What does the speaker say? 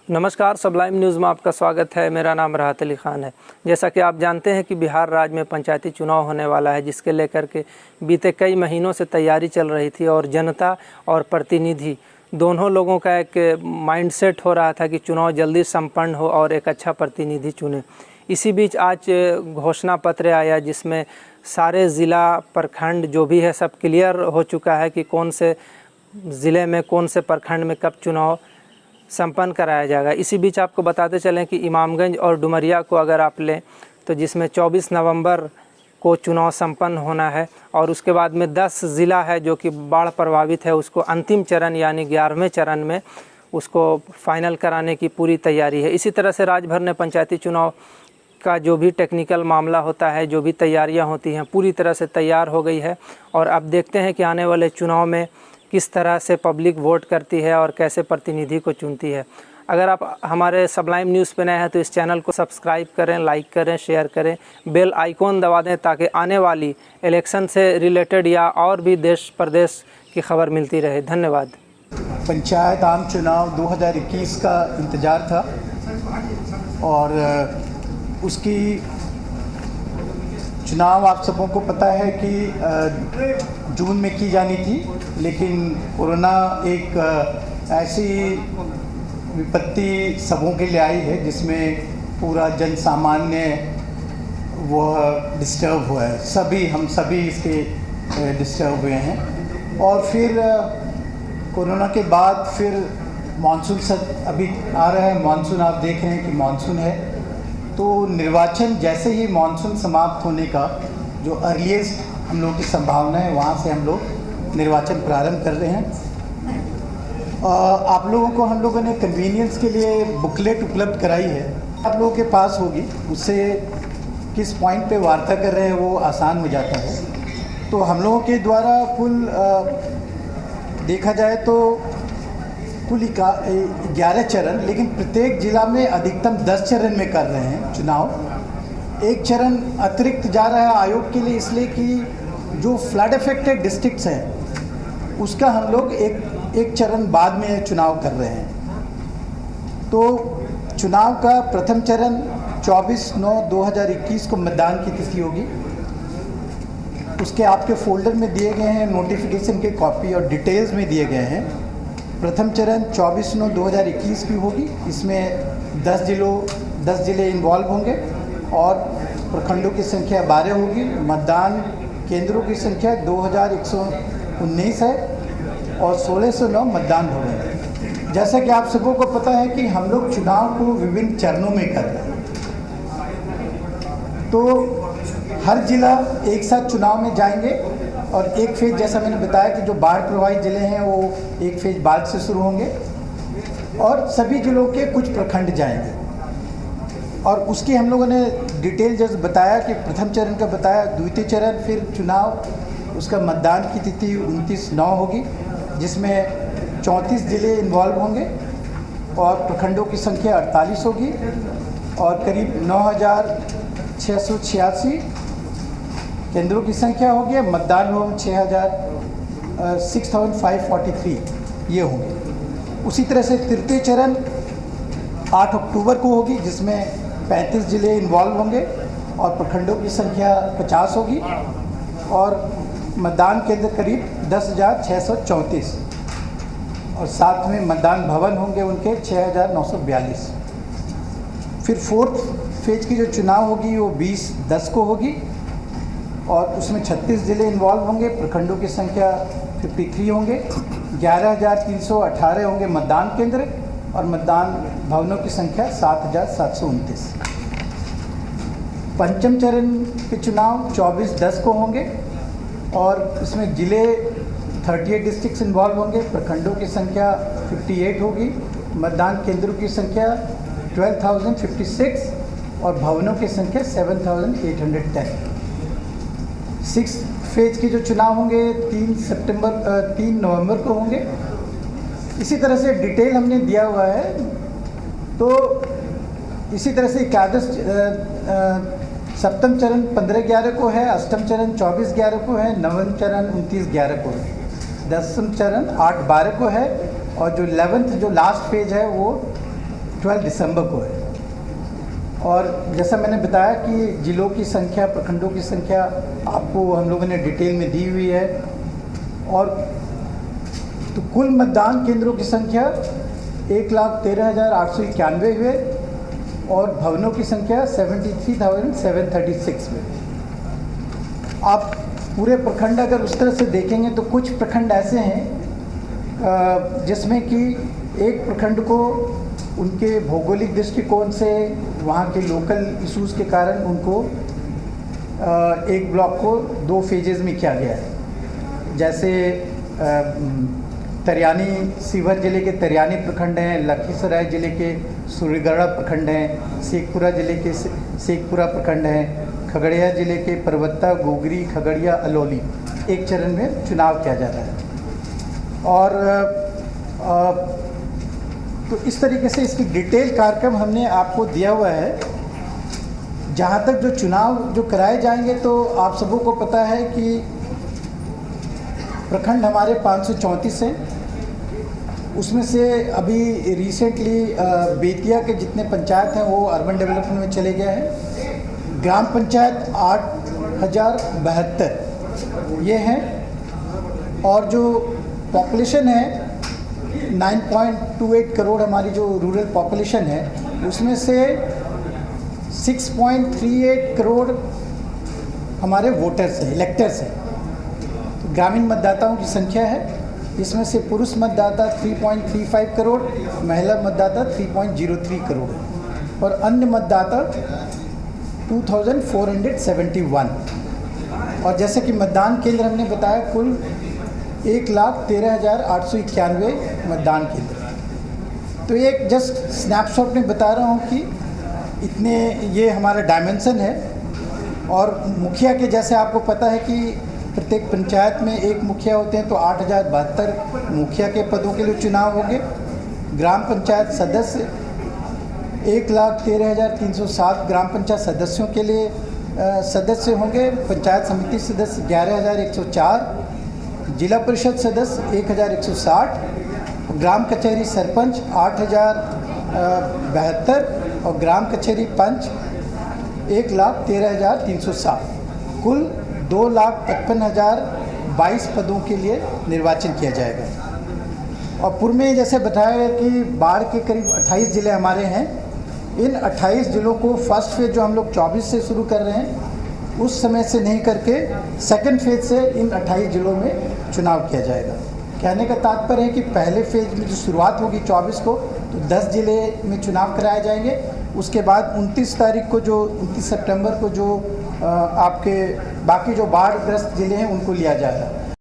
नमस्कार, Sublime news में आपका स्वागत है। मेरा नाम राहत अली ख़ान है। जैसा कि आप जानते हैं कि बिहार राज्य में पंचायती चुनाव होने वाला है, जिसके लेकर के बीते कई महीनों से तैयारी चल रही थी और जनता और प्रतिनिधि दोनों लोगों का एक माइंडसेट हो रहा था कि चुनाव जल्दी संपन्न हो और एक अच्छा प्रतिनिधि चुने। इसी बीच आज घोषणा पत्र आया जिसमें सारे ज़िला प्रखंड जो भी है सब क्लियर हो चुका है कि कौन से ज़िले में कौन से प्रखंड में कब चुनाव संपन्न कराया जाएगा। इसी बीच आपको बताते चलें कि इमामगंज और डुमरिया को अगर आप लें तो जिसमें 24 नवंबर को चुनाव संपन्न होना है और उसके बाद में 10 ज़िला है जो कि बाढ़ प्रभावित है, उसको अंतिम चरण यानी 11वें चरण में उसको फाइनल कराने की पूरी तैयारी है। इसी तरह से राज्य भर में पंचायती चुनाव का जो भी टेक्निकल मामला होता है, जो भी तैयारियां होती हैं, पूरी तरह से तैयार हो गई है। और अब देखते हैं कि आने वाले चुनाव में किस तरह से पब्लिक वोट करती है और कैसे प्रतिनिधि को चुनती है। अगर आप हमारे सबलाइम न्यूज़ पे नए हैं तो इस चैनल को सब्सक्राइब करें, लाइक करें, शेयर करें, बेल आइकॉन दबा दें ताकि आने वाली इलेक्शन से रिलेटेड या और भी देश प्रदेश की खबर मिलती रहे। धन्यवाद। पंचायत आम चुनाव 2021 का इंतज़ार था और उसकी चुनाव आप सबों को पता है कि जून में की जानी थी, लेकिन कोरोना एक ऐसी विपत्ति सबों के लिए आई है जिसमें पूरा जन सामान्य वह डिस्टर्ब हुआ है। हम सभी इसके डिस्टर्ब हुए हैं। और फिर कोरोना के बाद फिर मानसून अभी आ रहा है। मानसून आप देख रहे हैं कि मानसून है, तो निर्वाचन जैसे ही मानसून समाप्त होने का जो अर्लीस्ट हम लोगों की संभावना है, वहाँ से हम लोग निर्वाचन प्रारंभ कर रहे हैं। आप लोगों को हम लोगों ने कन्वीनियंस के लिए बुकलेट उपलब्ध कराई है, आप लोगों के पास होगी। उससे किस पॉइंट पे वार्ता कर रहे हैं वो आसान हो जाता है। तो हम लोगों के द्वारा कुल देखा जाए तो कुल 11 चरण, लेकिन प्रत्येक जिला में अधिकतम 10 चरण में कर रहे हैं चुनाव। एक चरण अतिरिक्त जा रहा है आयोग के लिए, इसलिए कि जो फ्लड अफेक्टेड डिस्ट्रिक्ट्स हैं उसका हम लोग एक चरण बाद में चुनाव कर रहे हैं। तो चुनाव का प्रथम चरण 24/9/2021 को मतदान की तिथि होगी। उसके आपके फोल्डर में दिए गए हैं नोटिफिकेशन के कॉपी और डिटेल्स में दिए गए हैं। प्रथम चरण 24/9/2021 की होगी। इसमें 10 जिले इन्वॉल्व होंगे और प्रखंडों की संख्या 12 होगी। मतदान केंद्रों की संख्या 2119 है और 1609 मतदान भवन है। जैसा कि आप सबों को पता है कि हम लोग चुनाव को विभिन्न चरणों में कर रहे हैं, तो हर जिला एक साथ चुनाव में जाएंगे और एक फेज़, जैसा मैंने बताया कि जो बाढ़ प्रभावित ज़िले हैं वो एक फेज़ बाद से शुरू होंगे और सभी जिलों के कुछ प्रखंड जाएंगे। और उसकी हम लोगों ने डिटेल जैसे बताया कि प्रथम चरण का बताया, द्वितीय चरण फिर चुनाव उसका मतदान की तिथि 29/9 होगी, जिसमें 34 जिले इन्वॉल्व होंगे और प्रखंडों की संख्या 48 होगी और करीब 9686 केंद्रों की संख्या होगी। मतदान भवन 6543 ये होंगे। उसी तरह से तृतीय चरण 8 अक्टूबर को होगी, जिसमें 35 जिले इन्वॉल्व होंगे और प्रखंडों की संख्या 50 होगी और मतदान केंद्र करीब 10,634 और साथ में मतदान भवन होंगे उनके 6,942। फिर फोर्थ फेज की जो चुनाव होगी वो 20/10 को होगी और उसमें 36 ज़िले इन्वॉल्व होंगे। प्रखंडों की संख्या 53 होंगे। 11,318 होंगे मतदान केंद्र और मतदान भवनों की संख्या 7,729। पंचम चरण के चुनाव 24/10 को होंगे और इसमें ज़िले 38 डिस्ट्रिक्ट्स इन्वॉल्व होंगे। प्रखंडों की संख्या 58 होगी। मतदान केंद्रों की संख्या 12,056 और भवनों की संख्या 7,810। 6 फेज के जो चुनाव होंगे 3 नवंबर को होंगे। इसी तरह से डिटेल हमने दिया हुआ है। तो इसी तरह से एकादश सप्तम चरण 15/11 को है, अष्टम चरण 24/11 को है, नवम चरण 29/11 को है, दसम चरण 8/12 को है और जो 11th जो लास्ट फेज है वो 12 दिसंबर को है। और जैसा मैंने बताया कि जिलों की संख्या, प्रखंडों की संख्या आपको हम लोगों ने डिटेल में दी हुई है। और तो कुल मतदान केंद्रों की संख्या 1,13,891 हुए और भवनों की संख्या 73,736 हुए। आप पूरे प्रखंड अगर उस तरह से देखेंगे तो कुछ प्रखंड ऐसे हैं जिसमें कि एक प्रखंड को उनके भौगोलिक दृष्टिकोण से, वहाँ के लोकल इश्यूज़ के कारण उनको एक ब्लॉक को 2 फेजेज़ में किया गया है। जैसे तरियानी, सीवर जिले के तरियानी प्रखंड हैं, लखीसराय जिले के सूर्यगढ़ा प्रखंड हैं, शेखपुरा जिले के शेखपुरा प्रखंड हैं, खगड़िया जिले के परबत्ता, गोगरी, खगड़िया, अलौली एक चरण में चुनाव किया जाता है। और तो इस तरीके से इसकी डिटेल कार्यक्रम हमने आपको दिया हुआ है। जहाँ तक जो चुनाव जो कराए जाएंगे तो आप सबों को पता है कि प्रखंड हमारे 534 हैं। उसमें से अभी रिसेंटली बेतिया के जितने पंचायत हैं वो अर्बन डेवलपमेंट में चले गए हैं। ग्राम पंचायत 8,072 ये हैं। और जो पॉपुलेशन है 9.28 करोड़ हमारी जो रूरल पॉपुलेशन है, उसमें से 6.38 करोड़ हमारे वोटर्स हैं, इलेक्टर्स हैं। तो ग्रामीण मतदाताओं की संख्या है, इसमें से पुरुष मतदाता 3.35 करोड़, महिला मतदाता 3.03 करोड़ है और अन्य मतदाता 2,471। और जैसे कि मतदान केंद्र हमने बताया कुल 1,13,891 मतदान केंद्र। तो एक जस्ट स्नैपशॉट में बता रहा हूँ कि इतने ये हमारा डायमेंशन है। और मुखिया के जैसे आपको पता है कि प्रत्येक पंचायत में एक मुखिया होते हैं, तो 8,072 मुखिया के पदों के लिए चुनाव होंगे। ग्राम पंचायत सदस्य 1,13,307 ग्राम पंचायत सदस्यों के लिए सदस्य होंगे। पंचायत समिति सदस्य 11,104, जिला परिषद सदस्य 1,160, ग्राम कचहरी सरपंच 8,072 और ग्राम कचहरी पंच 1,13,307। कुल 2,55,022 पदों के लिए निर्वाचन किया जाएगा। और पूर्व में जैसे बताया गया कि बाढ़ के करीब 28 ज़िले हमारे हैं। इन 28 ज़िलों को फर्स्ट फेज़ जो हम लोग 24 से शुरू कर रहे हैं उस समय से नहीं करके सेकंड फेज़ से इन 28 ज़िलों में चुनाव किया जाएगा। कहने का तात्पर्य है कि पहले फेज़ में जो शुरुआत होगी 24 को, तो 10 ज़िले में चुनाव कराए जाएंगे। उसके बाद 29 तारीख को, जो 29 सितंबर को जो आपके बाकी जो बाढ़ग्रस्त ज़िले हैं उनको लिया जाएगा।